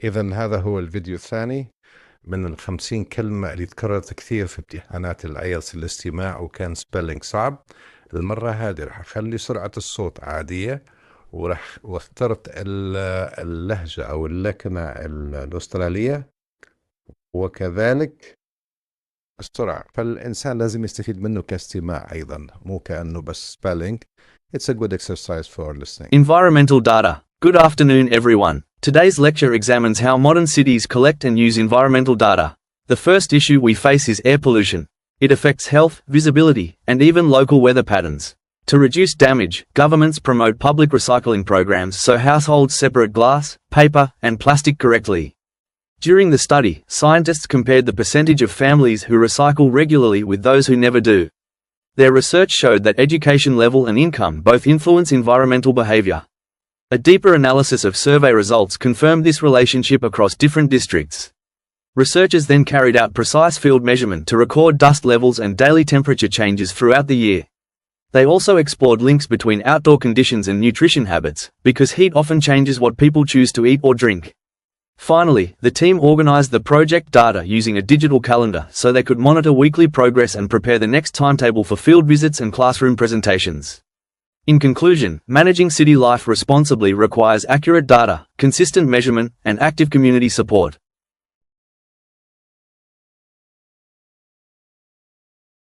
إذن هذا هو الفيديو الثاني من 50 كلمة اللي تكررت كثير في امتحانات الآيلتس الاستماع وكان سبيلينج صعب. المرة هذه رح أخلي سرعة الصوت عادية، واخترت اللهجة أو اللكنة الأسترالية وكذلك السرعة، فالإنسان لازم يستفيد منه كاستماع أيضا، مو كأنه بس spelling. It's a good exercise for listening. Environmental data. Good afternoon, everyone. Today's lecture examines how modern cities collect and use environmental data. The first issue we face is air pollution. It affects health, visibility, and even local weather patterns. To reduce damage, governments promote public recycling programs so households separate glass, paper, and plastic correctly. During the study, scientists compared the percentage of families who recycle regularly with those who never do. Their research showed that education level and income both influence environmental behavior. A deeper analysis of survey results confirmed this relationship across different districts. Researchers then carried out precise field measurement to record dust levels and daily temperature changes throughout the year. They also explored links between outdoor conditions and nutrition habits, because heat often changes what people choose to eat or drink. Finally, the team organized the project data using a digital calendar so they could monitor weekly progress and prepare the next timetable for field visits and classroom presentations. In conclusion, managing city life responsibly requires accurate data, consistent measurement, and active community support.